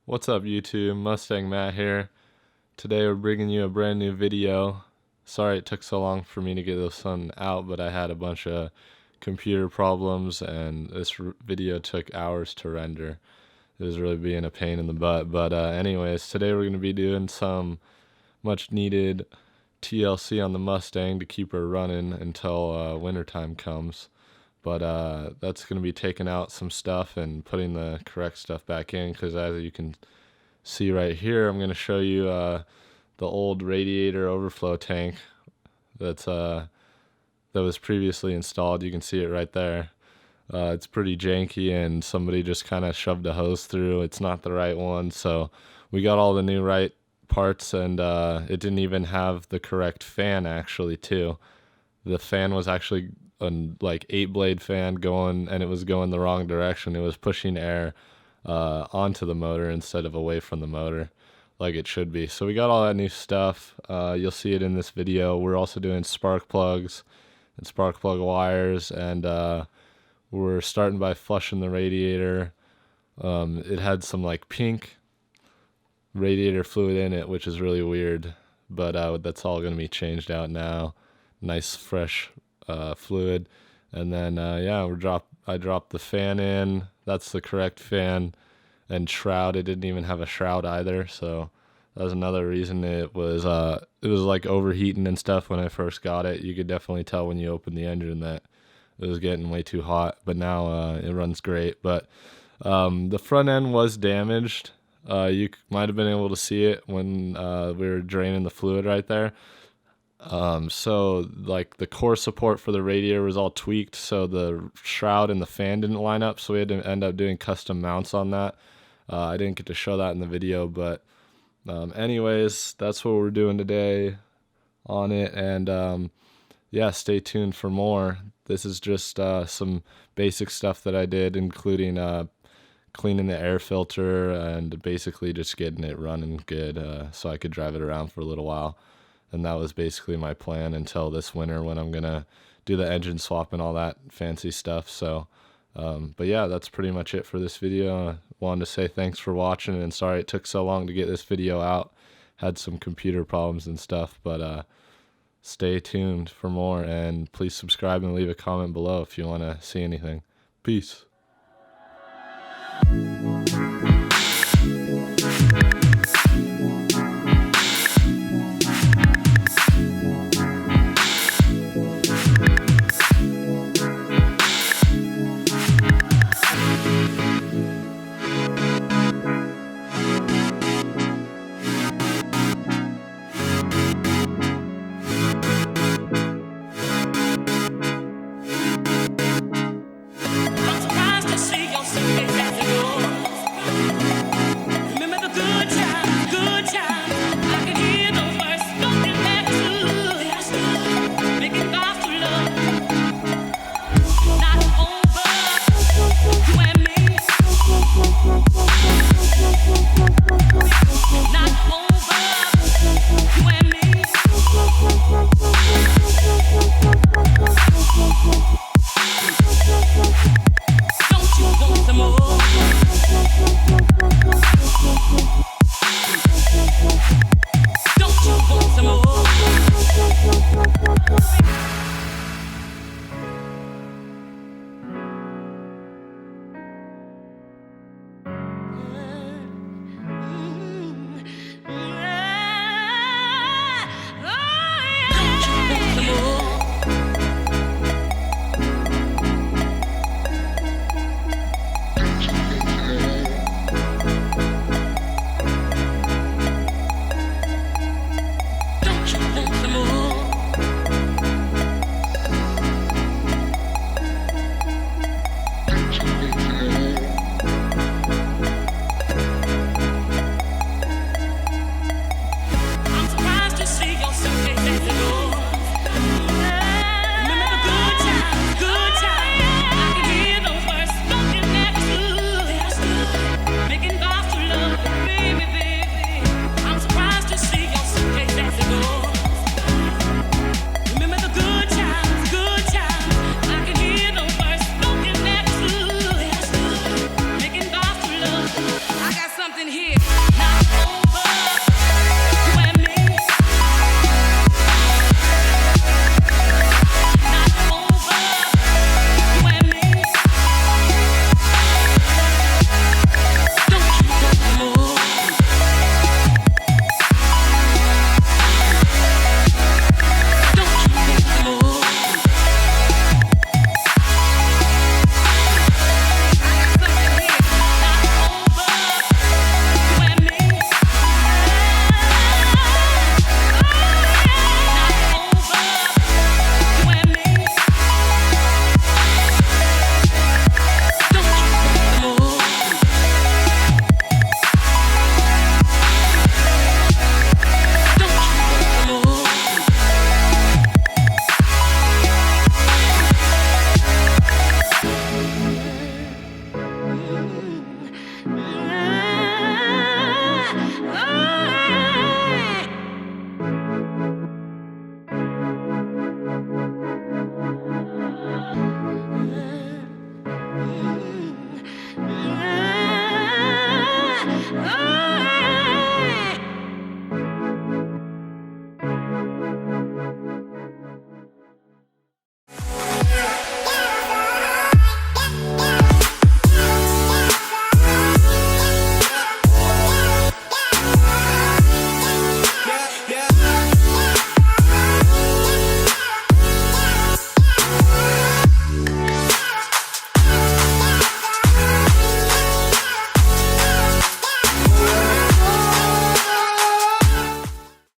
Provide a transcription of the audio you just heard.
What's up YouTube, MustangMatt here. Today we're bringing you a brand new video. Sorry it took so long for me to get this one out, but I had a bunch of computer problems and this video took hours to render. It was really being a pain in the butt, but anyways, today we're going to be doing some much needed TLC on the Mustang to keep her running until wintertime comes. But that's going to be taking out some stuff and putting the correct stuff back in, because as you can see right here, I'm going to show you the old radiator overflow tank that was previously installed. You can see it right there. It's pretty janky and somebody just kind of shoved a hose through. It's not the right one, so we got all the new right parts, and it didn't even have the correct fan actually too. The fan was actually a like 8-blade fan going, and it was going the wrong direction. It was pushing air onto the motor instead of away from the motor like it should be. So we got all that new stuff. You'll see it in this video. We're also doing spark plugs and spark plug wires, and we're starting by flushing the radiator. It had some like pink radiator fluid in it, which is really weird, but that's all going to be changed out now. Nice fresh fluid. And then yeah, I dropped the fan in. That's the correct fan. And shroud, it didn't even have a shroud either, so that was another reason it was like overheating and stuff when I first got it. You could definitely tell when you opened the engine that it was getting way too hot, but now it runs great. But the front end was damaged. You might have been able to see it when we were draining the fluid right there. So like the core support for the radiator was all tweaked, so the shroud and the fan didn't line up, so we had to end up doing custom mounts on that. I didn't get to show that in the video, but anyways, that's what we're doing today on it. And yeah, stay tuned for more. This is just some basic stuff that I did, including cleaning the air filter and basically just getting it running good, so I could drive it around for a little while. And that was basically my plan until this winter, when I'm gonna do the engine swap and all that fancy stuff. So but yeah, that's pretty much it for this video. I wanted to say thanks for watching, and sorry it took so long to get this video out. Had some computer problems and stuff, but stay tuned for more, and please subscribe and leave a comment below if you want to see anything. Peace. Something here.